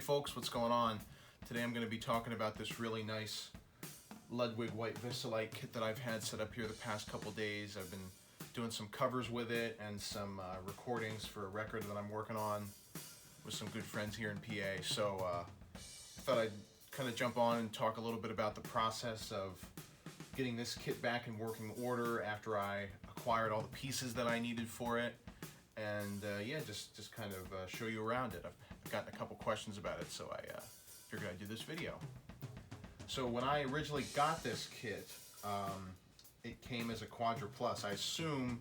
folks, what's going on? Today I'm going to be talking about this really nice Ludwig white Vistalite kit that I've had set up here the past couple days. I've been doing some covers with it and some recordings for a record that I'm working on with some good friends here in PA. So I thought I'd kind of jump on and talk a little bit about the process of getting this kit back in working order after I acquired all the pieces that I needed for it. And yeah, just kind of show you around it. I've gotten a couple questions about it, so I figured I'd do this video. So when I originally got this kit, it came as a Quadra Plus. I assume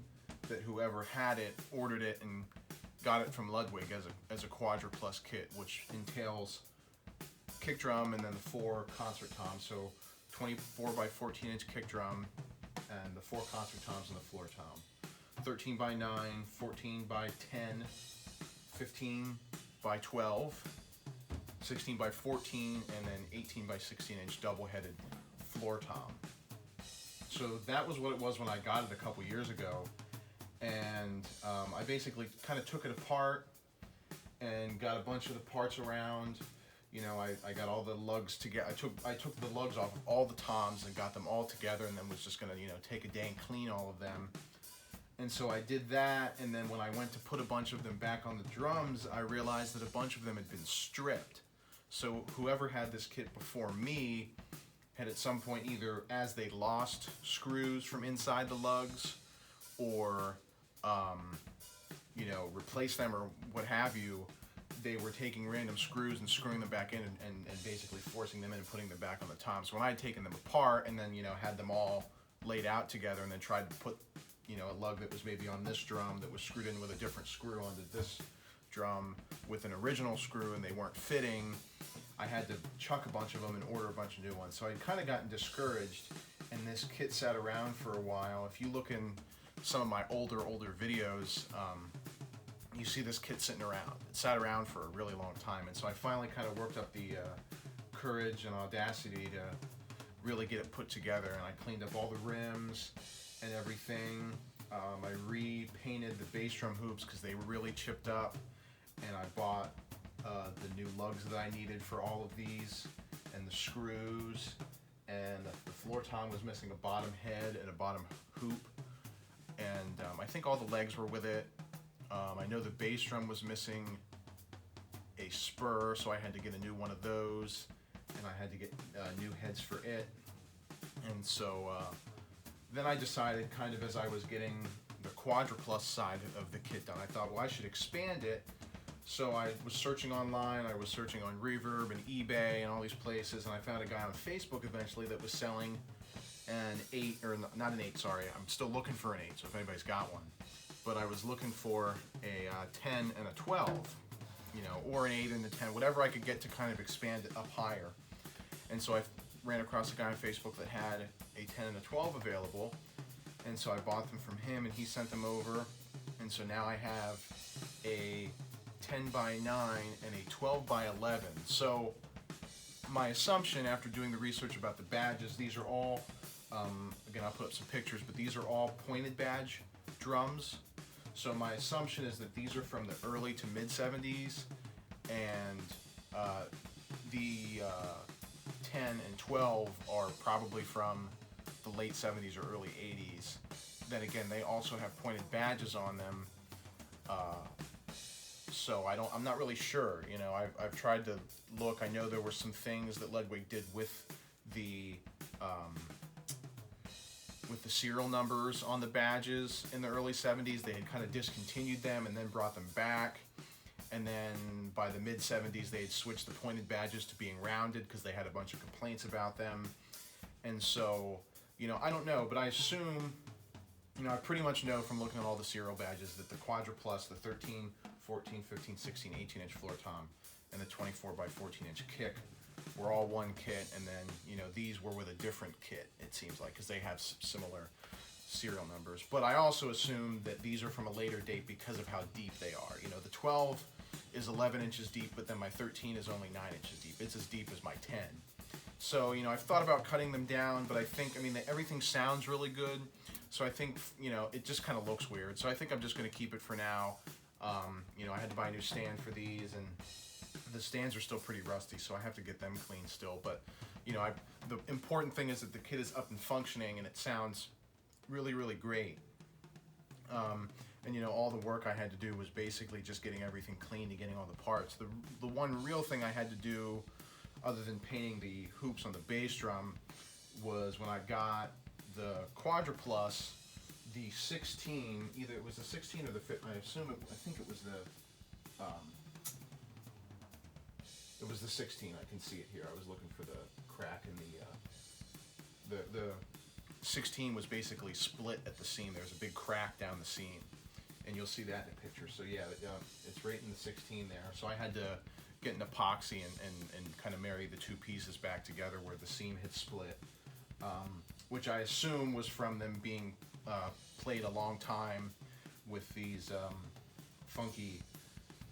that whoever had it ordered it and got it from Ludwig as a Quadra Plus kit, which entails kick drum and then the 4 concert toms. So 24 by 14 inch kick drum and the 4 concert toms and the floor tom. 13 by 9, 14 by 10, 15 by 12, 16 by 14, and then 18 by 16 inch double-headed floor tom. So that was what it was when I got it a couple years ago. And I basically kind of took it apart and got a bunch of the parts around. You know, I got all the lugs together. I took the lugs off of all the toms and got them all together, and then was just gonna, you know, take a day and clean all of them. And so I did that, and then when I went to put a bunch of them back on the drums, I realized that a bunch of them had been stripped. So whoever had this kit before me had at some point, either as they lost screws from inside the lugs, or you know, replaced them or what have you, they were taking random screws and screwing them back in and basically forcing them in and putting them back on the tom. So when I had taken them apart and then, you know, had them all laid out together and then tried to put, you know, a lug that was maybe on this drum that was screwed in with a different screw onto this drum with an original screw, and they weren't fitting, I had to chuck a bunch of them and order a bunch of new ones. So I'd kind of gotten discouraged, and this kit sat around for a while. If you look in some of my older videos, you see this kit sitting around. It sat around for a really long time, and so I finally kind of worked up the courage and audacity to really get it put together, and I cleaned up all the rims and everything. I repainted the bass drum hoops because they were really chipped up, and I bought the new lugs that I needed for all of these, and the screws, and the floor tom was missing a bottom head and a bottom hoop, and I think all the legs were with it. I know the bass drum was missing a spur, so I had to get a new one of those, and I had to get new heads for it. And so then I decided, kind of as I was getting the Quadra Plus side of the kit done, I thought, well, I should expand it. So I was searching online, I was searching on Reverb and eBay and all these places, and I found a guy on Facebook eventually that was selling an 8, or not an 8, sorry, I'm still looking for an 8, so if anybody's got one. But I was looking for a 10 and a 12, you know, or an 8 and a 10, whatever I could get to kind of expand it up higher. And so I ran across a guy on Facebook that had a 10 and a 12 available, and so I bought them from him, and he sent them over. And so now I have a 10 by 9 and a 12 by 11. So my assumption after doing the research about the badges, these are all, again, I'll put up some pictures, but these are all pointed badge drums. So my assumption is that these are from the early to mid 70s, and the 10 and 12 are probably from the late 70s or early 80s. Then again, they also have pointed badges on them. So I'm not really sure. You know, I've tried to look. I know there were some things that Ludwig did with the serial numbers on the badges in the early 70s. They had kind of discontinued them and then brought them back. And then by the mid 70s, they had switched the pointed badges to being rounded because they had a bunch of complaints about them. And so, you know, I don't know, but I assume, you know, I pretty much know from looking at all the serial badges that the Quadra Plus, the 13, 14, 15, 16, 18 inch floor tom, and the 24 by 14 inch kick were all one kit, and then, you know, these were with a different kit, it seems like, because they have similar serial numbers. But I also assume that these are from a later date because of how deep they are. You know, the 12 is 11 inches deep, but then my 13 is only 9 inches deep. It's as deep as my 10. So, you know, I've thought about cutting them down, but I think, I mean, everything sounds really good. So I think, you know, it just kind of looks weird. So I think I'm just going to keep it for now. You know, I had to buy a new stand for these, and The stands are still pretty rusty, so I have to get them clean still. But you know, the important thing is that the kit is up and functioning, and it sounds really, really great. And you know, all the work I had to do was basically just getting everything clean and getting all the parts. The one real thing I had to do, other than painting the hoops on the bass drum, was when I got the Quadra-Plus, the 16, either it was the 16 or the 15, I think it was the 16. I can see it here. I was looking for the crack in the 16 was basically split at the seam. There's a big crack down the seam, and you'll see that in the picture. So yeah, it's right in the 16 there. So I had to get an epoxy and kind of marry the two pieces back together where the seam had split, which I assume was from them being played a long time with these funky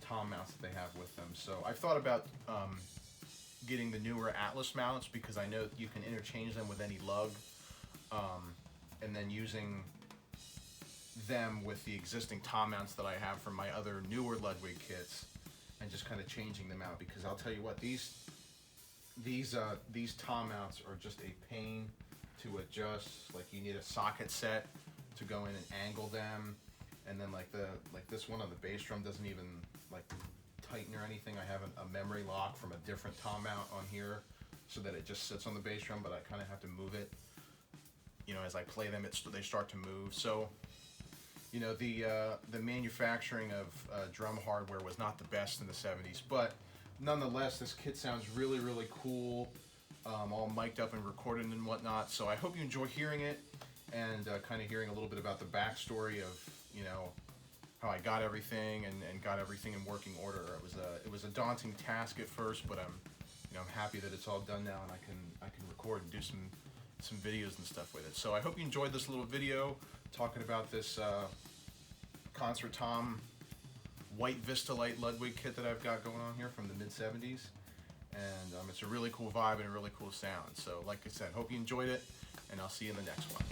tom mounts that they have with them. So I've thought about getting the newer Atlas mounts because I know you can interchange them with any lug, and then using them with the existing tom mounts that I have from my other newer Ludwig kits, and just kind of changing them out. Because I'll tell you what, these tom mounts are just a pain to adjust. Like, you need a socket set to go in and angle them, and then like this one on the bass drum doesn't even like tighten or anything. I have a memory lock from a different tom mount on here so that it just sits on the bass drum, but I kind of have to move it. You know, as I play them, they start to move. So, you know, the manufacturing of drum hardware was not the best in the 70s, but nonetheless, this kit sounds really, really cool, all mic'd up and recorded and whatnot. So I hope you enjoy hearing it, and kind of hearing a little bit about the backstory of, you know, how I got everything and got everything in working order. It was a daunting task at first, but I'm happy that it's all done now, and I can record and do some videos and stuff with it. So I hope you enjoyed this little video talking about this concert tom white Vistalite Ludwig kit that I've got going on here from the mid-70s, and it's a really cool vibe and a really cool sound. So like I said, hope you enjoyed it, and I'll see you in the next one.